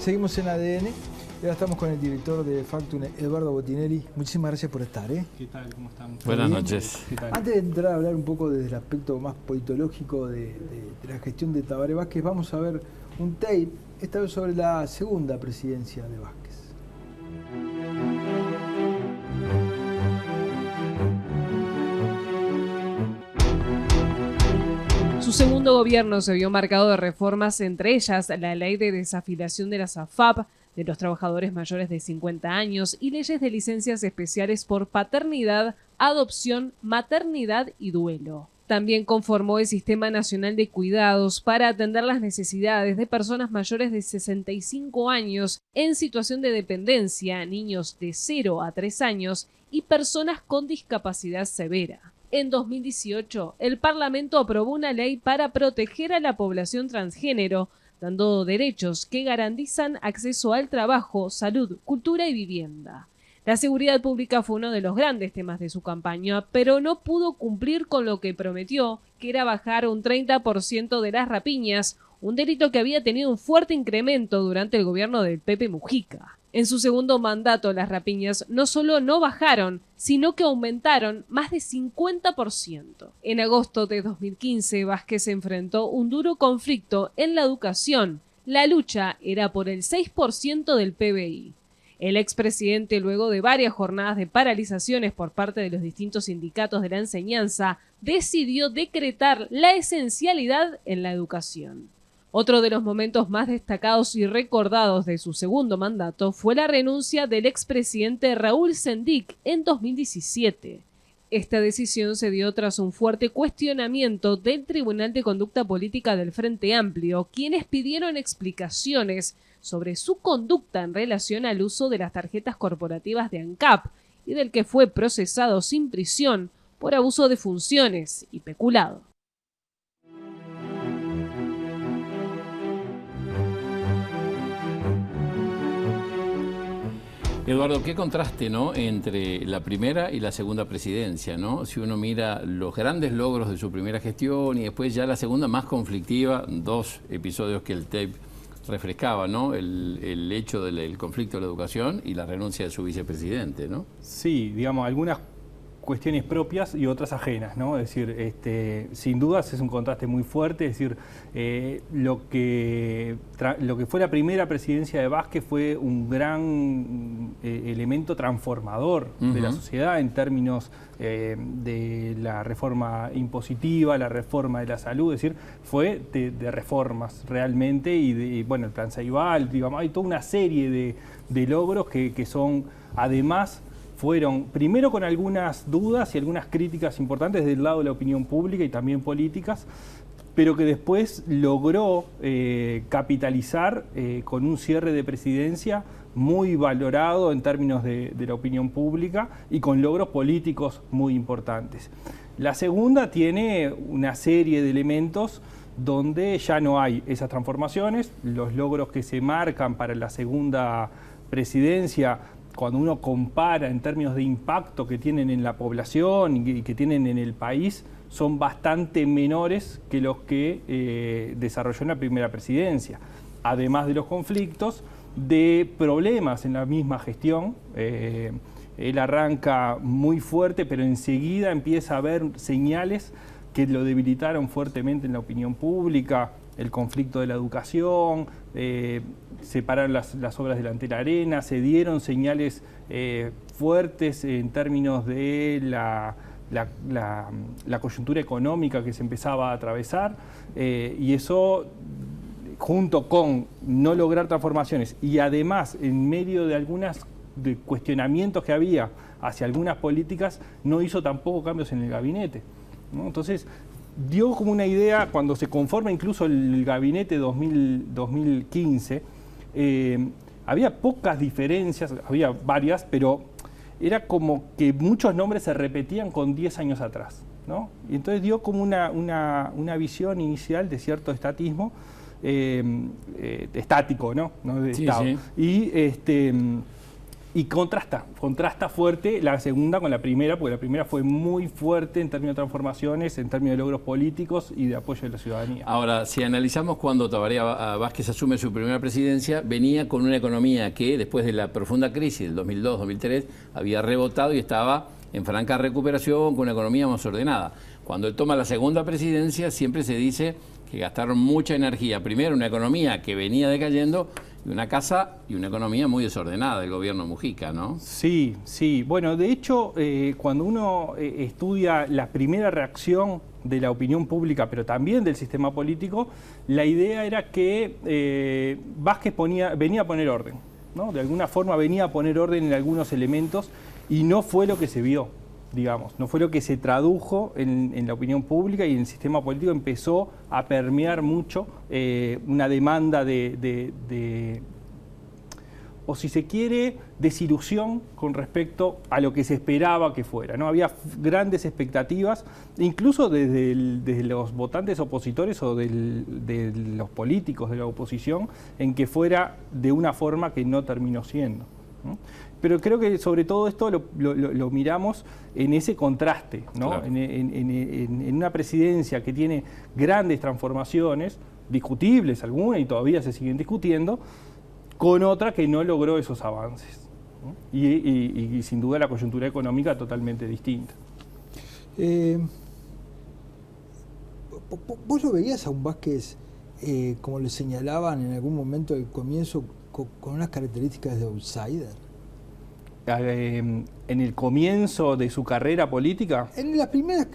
Seguimos en ADN. Y ahora estamos con el director de Factune, Eduardo Botinelli. Muchísimas gracias por estar. ¿Qué tal? ¿Cómo están? Buenas noches. ¿Qué tal? Antes de entrar a hablar un poco desde el aspecto más politológico de la gestión de Tabaré Vázquez, vamos a ver un tape, esta vez sobre la segunda presidencia de Vázquez. Su segundo gobierno se vio marcado de reformas, entre ellas la ley de desafiliación de las AFAP, de los trabajadores mayores de 50 años y leyes de licencias especiales por paternidad, adopción, maternidad y duelo. También conformó el Sistema Nacional de Cuidados para atender las necesidades de personas mayores de 65 años en situación de dependencia, niños de 0 a 3 años y personas con discapacidad severa. En 2018, el Parlamento aprobó una ley para proteger a la población transgénero, dando derechos que garantizan acceso al trabajo, salud, cultura y vivienda. La seguridad pública fue uno de los grandes temas de su campaña, pero no pudo cumplir con lo que prometió, que era bajar un 30% de las rapiñas, un delito que había tenido un fuerte incremento durante el gobierno del Pepe Mujica. En su segundo mandato, las rapiñas no solo no bajaron, sino que aumentaron más de 50%. En agosto de 2015, Vázquez enfrentó un duro conflicto en la educación. La lucha era por el 6% del PBI. El expresidente, luego de varias jornadas de paralizaciones por parte de los distintos sindicatos de la enseñanza, decidió decretar la esencialidad en la educación. Otro de los momentos más destacados y recordados de su segundo mandato fue la renuncia del expresidente Raúl Sendic en 2017. Esta decisión se dio tras un fuerte cuestionamiento del Tribunal de Conducta Política del Frente Amplio, quienes pidieron explicaciones sobre su conducta en relación al uso de las tarjetas corporativas de ANCAP y del que fue procesado sin prisión por abuso de funciones y peculado. Eduardo, qué contraste, ¿no?, entre la primera y la segunda presidencia, ¿no? Si uno mira los grandes logros de su primera gestión y después ya la segunda más conflictiva, dos episodios que el tape refrescaba, ¿no? El hecho del conflicto de la educación y la renuncia de su vicepresidente, ¿no? Sí, digamos, algunas cuestiones propias y otras ajenas, ¿no? Es decir, sin dudas es un contraste muy fuerte. Es decir, lo que fue la primera presidencia de Vázquez fue un gran elemento transformador de la sociedad en términos de la reforma impositiva, la reforma de la salud. Es decir, fue de reformas realmente y bueno, el plan Ceibal, digamos, hay toda una serie de logros que son, además, fueron primero con algunas dudas y algunas críticas importantes del lado de la opinión pública y también políticas, pero que después logró capitalizar con un cierre de presidencia muy valorado en términos de la opinión pública y con logros políticos muy importantes. La segunda tiene una serie de elementos donde ya no hay esas transformaciones. Los logros que se marcan para la segunda presidencia, cuando uno compara en términos de impacto que tienen en la población y que tienen en el país, son bastante menores que los que desarrolló en la primera presidencia. Además de los conflictos, de problemas en la misma gestión. Él arranca muy fuerte, pero enseguida empieza a haber señales que lo debilitaron fuertemente en la opinión pública. El conflicto de la educación, se pararon las obras del Antel Arena, se dieron señales fuertes en términos de la coyuntura económica que se empezaba a atravesar, y eso, junto con no lograr transformaciones y además en medio de algunos cuestionamientos que había hacia algunas políticas, no hizo tampoco cambios en el gabinete, ¿no? Entonces, dio como una idea, cuando se conforma incluso el gabinete 2015, había pocas diferencias, había varias, pero era como que muchos nombres se repetían con 10 años atrás, ¿no? Y entonces dio como una visión inicial de cierto estatismo, estático, ¿no? De sí, Estado. sí. Y Y contrasta fuerte la segunda con la primera, porque la primera fue muy fuerte en términos de transformaciones, en términos de logros políticos y de apoyo de la ciudadanía. Ahora, si analizamos cuando Tabaré Vázquez asume su primera presidencia, venía con una economía que después de la profunda crisis del 2002-2003 había rebotado y estaba en franca recuperación, con una economía más ordenada. Cuando él toma la segunda presidencia, siempre se dice que gastaron mucha energía. Primero, una economía que venía decayendo, y una casa y una economía muy desordenada del gobierno Mujica, ¿no? Sí, sí. Bueno, de hecho, cuando uno estudia la primera reacción de la opinión pública, pero también del sistema político, la idea era que Vázquez venía a poner orden, ¿no? De alguna forma venía a poner orden en algunos elementos y no fue lo que se vio, digamos, no fue lo que se tradujo en la opinión pública, y en el sistema político empezó a permear mucho una demanda o si se quiere, desilusión con respecto a lo que se esperaba que fuera, ¿no? Había grandes expectativas, incluso desde los votantes opositores o de los políticos de la oposición, en que fuera de una forma que no terminó siendo, ¿no? Pero creo que sobre todo esto lo miramos en ese contraste, ¿no? Claro. En una presidencia que tiene grandes transformaciones, discutibles algunas y todavía se siguen discutiendo, con otra que no logró esos avances, ¿no? Y sin duda la coyuntura económica totalmente distinta. ¿Vos lo veías a un Vázquez, como le señalaban en algún momento del comienzo, con unas características de outsider? En el comienzo de su carrera política, En la primera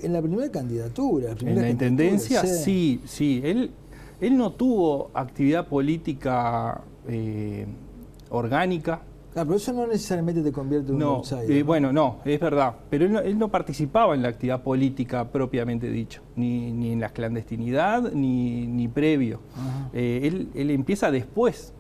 candidatura. en la intendencia, sí. Él no tuvo actividad política orgánica. Claro, pero eso no necesariamente te convierte en un outsider. Bueno, no, es verdad. Pero él no participaba en la actividad política propiamente dicho, ni en la clandestinidad, ni previo. Él empieza después.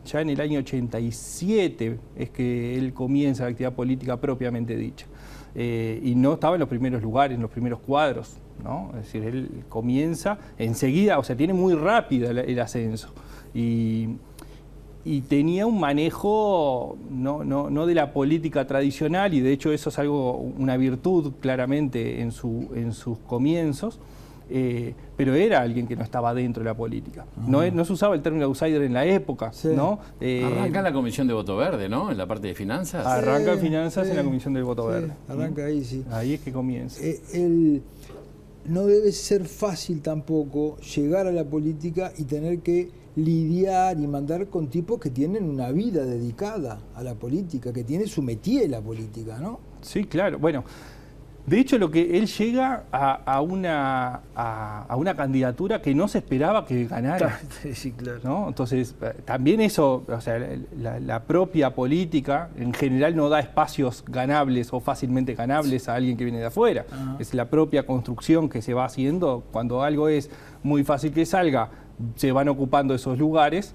Ya en el año 87 es que él comienza la actividad política propiamente dicha. Y no estaba en los primeros lugares, en los primeros cuadros, ¿no? Es decir, él comienza enseguida, o sea, tiene muy rápido el ascenso. Y tenía un manejo no de la política tradicional, y de hecho eso es una virtud claramente en sus comienzos. Pero era alguien que no estaba dentro de la política. No se usaba el término outsider en la época, sí, ¿no? Arranca en la Comisión de Voto Verde, ¿no? En la parte de finanzas. Arranca en finanzas en la Comisión del Voto Verde. Arranca ahí, sí. Ahí es que comienza. No debe ser fácil tampoco llegar a la política y tener que lidiar y mandar con tipos que tienen una vida dedicada a la política, que tiene su métier la política, ¿no? Sí, claro. Bueno, de hecho, lo que él llega a una candidatura que no se esperaba que ganara. Sí, claro. ¿No? Entonces, también eso, o sea, la propia política en general no da espacios ganables o fácilmente ganables a alguien que viene de afuera. Es la propia construcción que se va haciendo. Cuando algo es muy fácil que salga, se van ocupando esos lugares.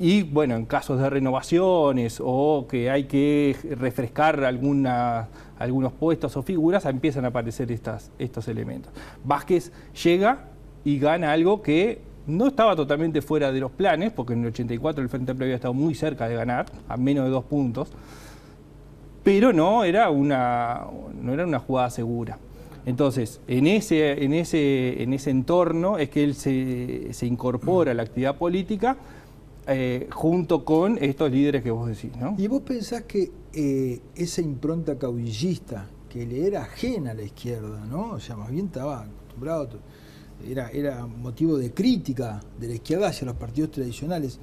Y bueno, en casos de renovaciones o que hay que refrescar algunos puestos o figuras, empiezan a aparecer estos elementos. Vázquez llega y gana algo que no estaba totalmente fuera de los planes, porque en el 84 el Frente Amplio había estado muy cerca de ganar, a menos de 2 puntos, pero no era una jugada segura. Entonces, en ese entorno es que él se incorpora a la actividad política, junto con estos líderes que vos decís, ¿no? ¿Y vos pensás que esa impronta caudillista, que le era ajena a la izquierda, ¿no? O sea, más bien estaba acostumbrado, era motivo de crítica de la izquierda hacia los partidos tradicionales,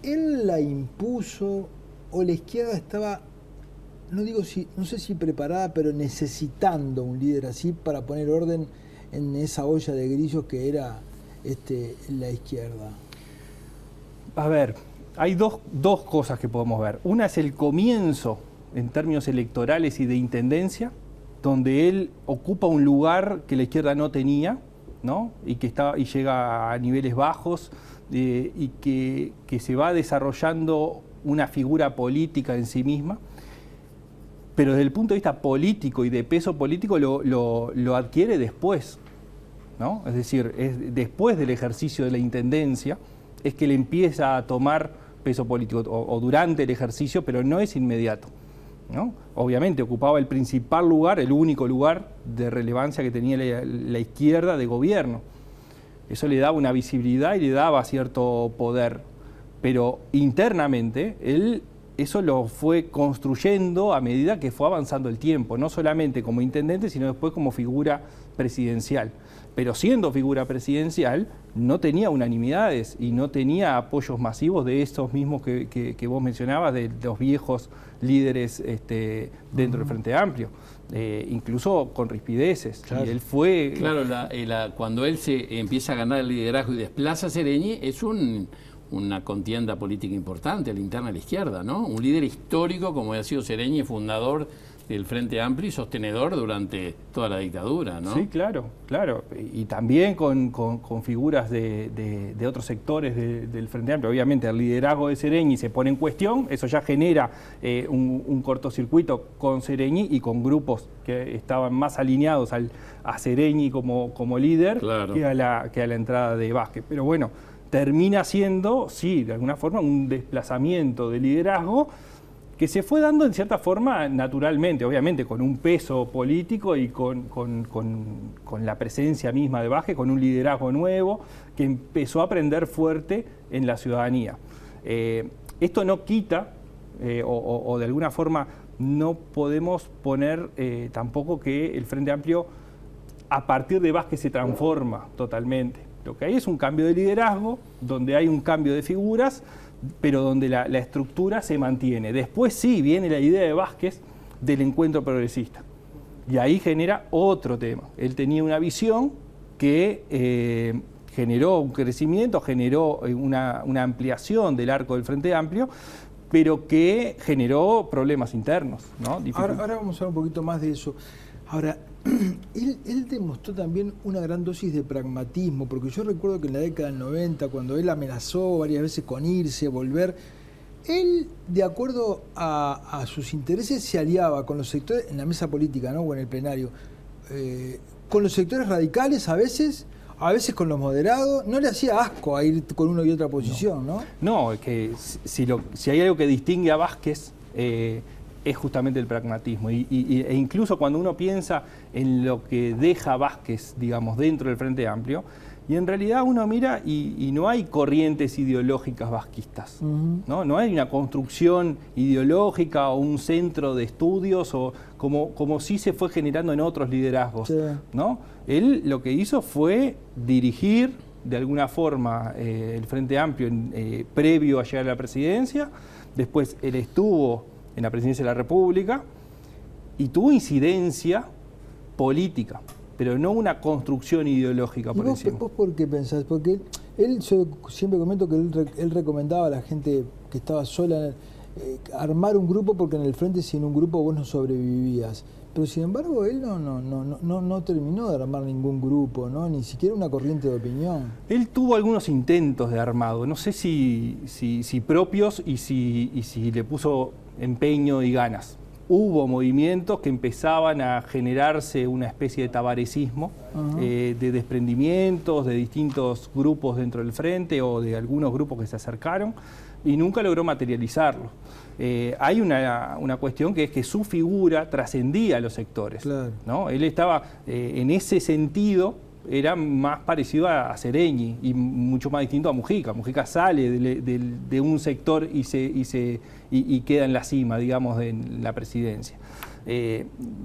¿él la impuso o la izquierda estaba, no sé si preparada, pero necesitando un líder así para poner orden en esa olla de grillos que era la izquierda? A ver, hay dos cosas que podemos ver. Una es el comienzo en términos electorales y de intendencia, donde él ocupa un lugar que la izquierda no tenía, ¿no? Y llega a niveles bajos, y que se va desarrollando una figura política en sí misma. Pero desde el punto de vista político y de peso político lo adquiere después, ¿no? Es decir, es después del ejercicio de la intendencia es que él empieza a tomar peso político o durante el ejercicio, pero no es inmediato, ¿no? Obviamente ocupaba el principal lugar, el único lugar de relevancia que tenía la izquierda de gobierno. Eso le daba una visibilidad y le daba cierto poder, pero internamente él eso lo fue construyendo a medida que fue avanzando el tiempo, no solamente como intendente, sino después como figura presidencial. Pero siendo figura presidencial, no tenía unanimidades y no tenía apoyos masivos de estos mismos que vos mencionabas, de los viejos líderes dentro del Frente Amplio, incluso con rispideces. Claro. Y él fue... Claro, cuando él se empieza a ganar el liderazgo y desplaza a Sereñi, es una contienda política importante a la interna de la izquierda, ¿no? Un líder histórico como ha sido Sereñi, fundador del Frente Amplio y sostenedor durante toda la dictadura, ¿no? Sí, claro, claro. Y también con figuras de otros sectores del Frente Amplio. Obviamente el liderazgo de Sereñi se pone en cuestión, eso ya genera un cortocircuito con Sereñi y con grupos que estaban más alineados a Sereñi como líder, claro, que a la entrada de Vázquez. Pero bueno, termina siendo, sí, de alguna forma, un desplazamiento de liderazgo que se fue dando en cierta forma naturalmente, obviamente con un peso político y con la presencia misma de Vázquez, con un liderazgo nuevo que empezó a prender fuerte en la ciudadanía. Esto no quita, o de alguna forma no podemos poner tampoco que el Frente Amplio a partir de Vázquez se transforma totalmente. Lo que hay es un cambio de liderazgo, donde hay un cambio de figuras, pero donde la estructura se mantiene. Después sí viene la idea de Vázquez del encuentro progresista. Y ahí genera otro tema. Él tenía una visión que generó un crecimiento, generó una ampliación del arco del Frente Amplio, pero que generó problemas internos, ¿no? Ahora vamos a hablar un poquito más de eso. Ahora, él demostró también una gran dosis de pragmatismo, porque yo recuerdo que en la década del 90, cuando él amenazó varias veces con irse, volver, él, de acuerdo a sus intereses, se aliaba con los sectores, en la mesa política, ¿no?, o en el plenario, con los sectores radicales a veces con los moderados. No le hacía asco a ir con una y otra posición, ¿no? No, es que si hay algo que distingue a Vázquez, es justamente el pragmatismo. E incluso cuando uno piensa en lo que deja Vázquez, digamos, dentro del Frente Amplio, y en realidad uno mira y no hay corrientes ideológicas vasquistas, ¿no? No hay una construcción ideológica o un centro de estudios o como sí se fue generando en otros liderazgos, sí, ¿no? Él lo que hizo fue dirigir de alguna forma el Frente Amplio previo a llegar a la presidencia. Después él estuvo en la presidencia de la República y tuvo incidencia política, pero no una construcción ideológica por encima. ¿Vos por qué pensás? Porque yo siempre comento que él recomendaba a la gente que estaba sola armar un grupo, porque en el frente sin un grupo vos no sobrevivías. Pero sin embargo él no terminó de armar ningún grupo, ¿no? Ni siquiera una corriente de opinión. Él tuvo algunos intentos de armado, no sé si propios y si le puso empeño y ganas. Hubo movimientos que empezaban a generarse una especie de tabarecismo, de desprendimientos de distintos grupos dentro del frente o de algunos grupos que se acercaron y nunca logró materializarlo. Hay una cuestión que es que su figura trascendía a los sectores, claro, ¿no? Él estaba en ese sentido, era más parecido a Sereñi y mucho más distinto a Mujica. Mujica sale de un sector y queda en la cima, digamos, de la presidencia.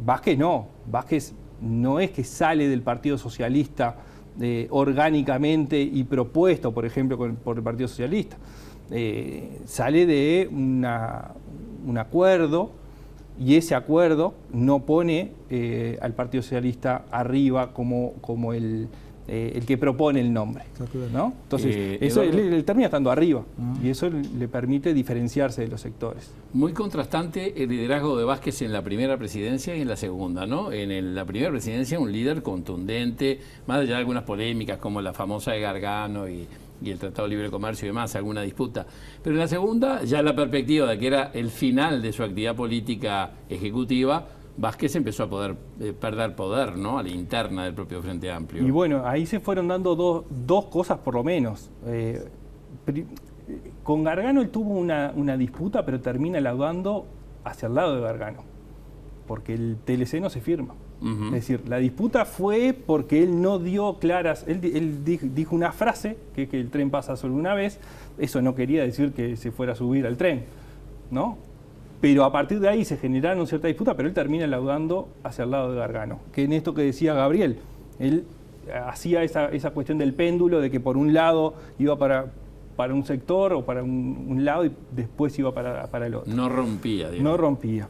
Vázquez no es que sale del Partido Socialista orgánicamente y propuesto, por ejemplo, por el Partido Socialista. Sale de un acuerdo, y ese acuerdo no pone al Partido Socialista arriba como el que propone el nombre, ¿no? Entonces, eso él termina estando arriba, y eso le permite diferenciarse de los sectores. Muy contrastante el liderazgo de Vázquez en la primera presidencia y en la segunda, ¿no? En la primera presidencia un líder contundente, más allá de algunas polémicas como la famosa de Gargano y el Tratado de Libre Comercio y demás, alguna disputa. Pero en la segunda, ya la perspectiva de que era el final de su actividad política ejecutiva, Vázquez empezó a poder perder poder, ¿no?, a la interna del propio Frente Amplio. Y bueno, ahí se fueron dando dos cosas por lo menos. Con Gargano él tuvo una disputa, pero termina laudando hacia el lado de Gargano, porque el TLC no se firma. Es decir, la disputa fue porque él no dio claras, él dijo una frase, que es que el tren pasa solo una vez. Eso no quería decir que se fuera a subir al tren, ¿no? Pero a partir de ahí se generaron cierta disputa, pero él termina laudando hacia el lado de Gargano. Que en esto que decía Gabriel, él hacía esa cuestión del péndulo, de que por un lado iba para un sector o para un lado y después iba para el otro. No rompía, digamos. No rompía.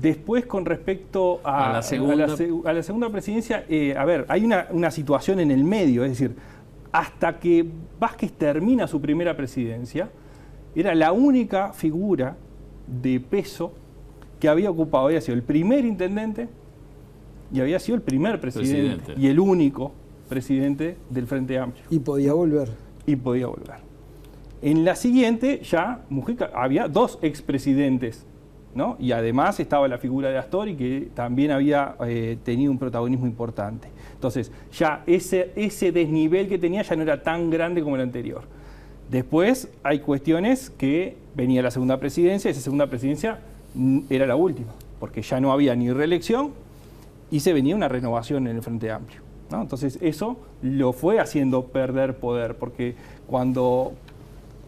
Después, con respecto a la segunda presidencia, a ver, hay una situación en el medio, es decir, hasta que Vázquez termina su primera presidencia, era la única figura de peso que había ocupado, había sido el primer intendente y había sido el primer presidente. Y el único presidente del Frente Amplio. Y podía volver. En la siguiente, ya Mujica, había 2 expresidentes, ¿no? Y además estaba la figura de Astori, que también había tenido un protagonismo importante. Entonces, ya ese desnivel que tenía ya no era tan grande como el anterior. Después hay cuestiones que venía la segunda presidencia, esa segunda presidencia era la última, porque ya no había ni reelección y se venía una renovación en el Frente Amplio, ¿no? Entonces eso lo fue haciendo perder poder, porque cuando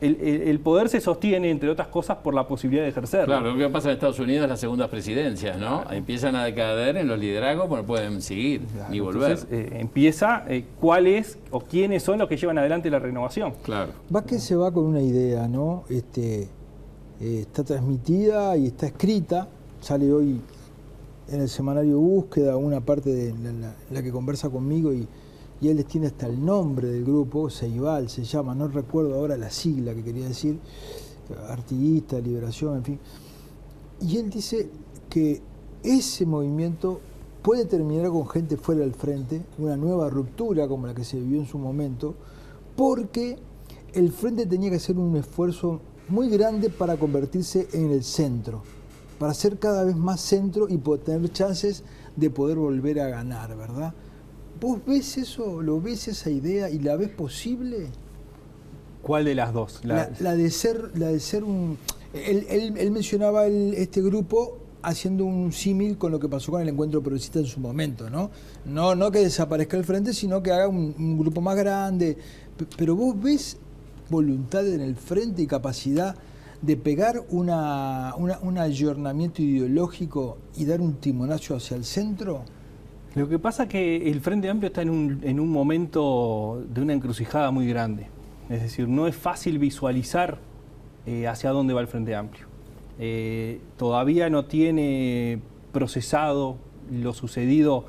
el poder se sostiene, entre otras cosas, por la posibilidad de ejercerlo. Claro, lo que pasa en Estados Unidos es las segundas presidencias, ¿no? Claro. Empiezan a decaer en los liderazgos, pero no pueden seguir ni volver. Entonces empieza cuál es o quiénes son los que llevan adelante la renovación. Claro. Vázquez se va con una idea, ¿no? Está transmitida y está escrita, sale hoy en el semanario Búsqueda, una parte de la que conversa conmigo y él tiene hasta el nombre del grupo, Ceibal se llama, no recuerdo ahora la sigla que quería decir, Artiguista, Liberación, en fin. Y él dice que ese movimiento puede terminar con gente fuera del frente, una nueva ruptura como la que se vivió en su momento, porque el frente tenía que hacer un esfuerzo muy grande para convertirse en el centro, para ser cada vez más centro y poder tener chances de poder volver a ganar, ¿verdad? ¿Vos ves eso, lo ves esa idea y la ves posible? ¿Cuál de las dos? La de ser un... Él mencionaba este grupo haciendo un símil con lo que pasó con el Encuentro Progresista en su momento, ¿no? No que desaparezca el frente, sino que haga un grupo más grande. Pero vos ves voluntad en el frente y capacidad de pegar un ayornamiento ideológico y dar un timonazo hacia el centro. Lo que pasa es que el Frente Amplio está en un momento de una encrucijada muy grande. Es decir, no es fácil visualizar hacia dónde va el Frente Amplio. Todavía no tiene procesado lo sucedido,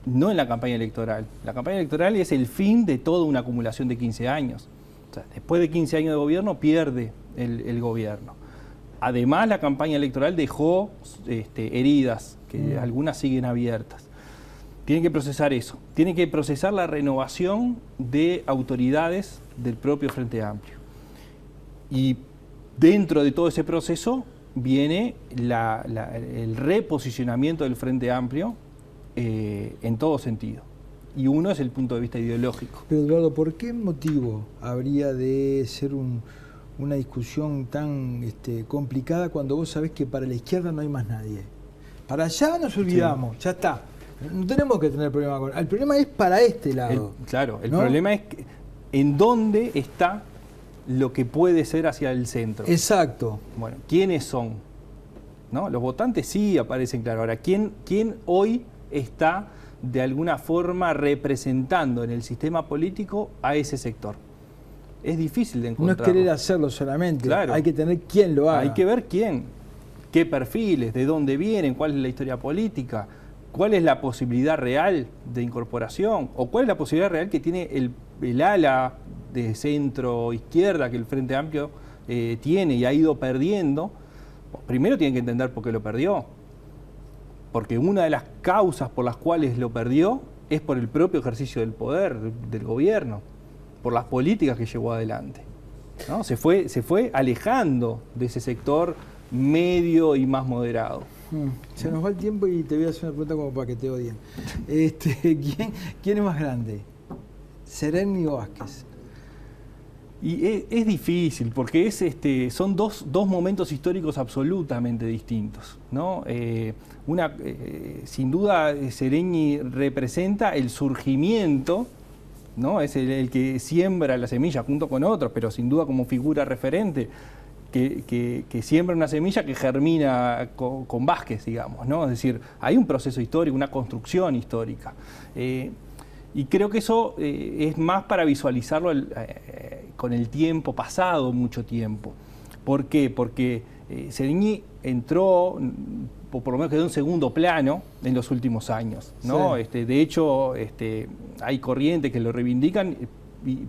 no en la campaña electoral. La campaña electoral es el fin de toda una acumulación de 15 años. O sea, después de 15 años de gobierno pierde el gobierno. Además, la campaña electoral dejó heridas, que algunas siguen abiertas. Tienen que procesar eso, tienen que procesar la renovación de autoridades del propio Frente Amplio. Y dentro de todo ese proceso viene el reposicionamiento del Frente Amplio en todo sentido. Y uno es el punto de vista ideológico. Pero Eduardo, ¿por qué motivo habría de ser una discusión tan complicada cuando vos sabés que para la izquierda no hay más nadie? Para allá nos olvidamos, sí. Ya está. No tenemos que tener problema con... El problema es para este lado. El problema es en dónde está lo que puede ser hacia el centro. Exacto. Bueno, ¿quiénes son? ¿No? Los votantes sí aparecen claro. Ahora, ¿quién hoy está de alguna forma representando en el sistema político a ese sector? Es difícil de encontrar. No es querer hacerlo solamente, claro. Hay que tener quién lo haga. Hay que ver quién, qué perfiles, de dónde vienen, cuál es la historia política, cuál es la posibilidad real de incorporación o cuál es la posibilidad real que tiene el ala de centro-izquierda que el Frente Amplio tiene y ha ido perdiendo. Primero tienen que entender por qué lo perdió, porque una de las causas por las cuales lo perdió es por el propio ejercicio del poder, del gobierno, por las políticas que llevó adelante, ¿no? Se fue alejando de ese sector medio y más moderado. Se nos va el tiempo y te voy a hacer una pregunta como para que te odien. ¿Quién es más grande? ¿Sereni o Vázquez? Y es difícil, porque son dos momentos históricos absolutamente distintos, ¿no? Sin duda, Seregni representa el surgimiento, ¿no? Es el que siembra la semilla junto con otros, pero sin duda como figura referente, que siembra una semilla que germina con Vázquez, digamos, ¿no? Es decir, hay un proceso histórico, una construcción histórica. Y creo que eso es más para visualizarlo con el tiempo, pasado mucho tiempo. ¿Por qué? Porque Seregni entró, por lo menos quedó en segundo plano en los últimos años, ¿no? Sí. De hecho, hay corrientes que lo reivindican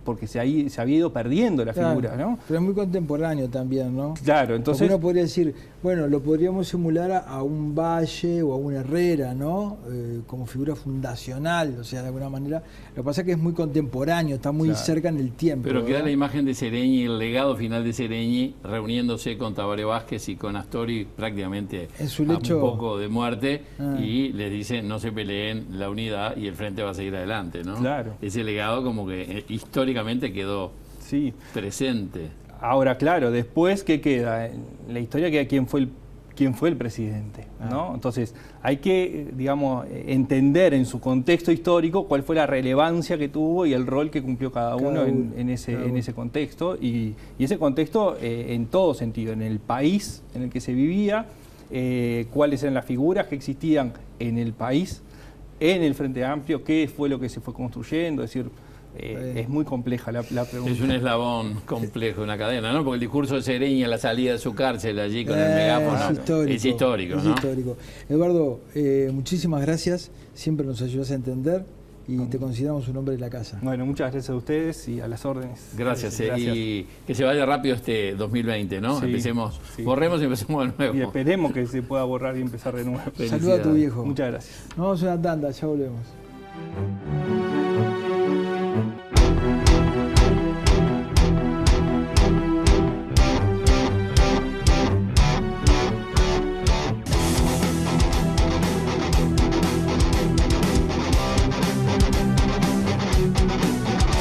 porque se había ido perdiendo la figura, ¿no? Pero es muy contemporáneo también, ¿no? Claro, entonces... Porque uno podría decir, bueno, lo podríamos emular a un Valle o a un Herrera, ¿no? Como figura fundacional, o sea, de alguna manera. Lo que pasa es que es muy contemporáneo, está muy cerca en el tiempo. Pero ¿verdad? queda la imagen de Seregni, el legado final de Seregni, reuniéndose con Tabaré Vázquez y con Astori prácticamente en su lecho... a un poco de muerte, y les dice, no se peleen, la unidad y el frente va a seguir adelante, ¿no? Claro. Ese legado como que históricamente quedó presente. Ahora, claro, después, ¿qué queda? En la historia queda quién fue el presidente, ¿no? Entonces, hay que, digamos, entender en su contexto histórico cuál fue la relevancia que tuvo y el rol que cumplió cada uno en ese contexto. Y ese contexto en todo sentido, en el país en el que se vivía, cuáles eran las figuras que existían en el país, en el Frente Amplio, qué fue lo que se fue construyendo, es decir... es muy compleja la pregunta. Es un eslabón complejo, una cadena, ¿no? Porque el discurso de Seregni a la salida de su cárcel allí con el megáfono es histórico, ¿no? Es histórico. Eduardo, muchísimas gracias, siempre nos ayudas a entender y te consideramos un hombre de la casa. Bueno, muchas gracias a ustedes y a las órdenes. Gracias. Y que se vaya rápido este 2020, ¿no? Sí, borremos y empecemos de nuevo. Y esperemos que se pueda borrar y empezar de nuevo. Saluda a tu viejo. Muchas gracias. Nos vamos a una tanda, ya volvemos.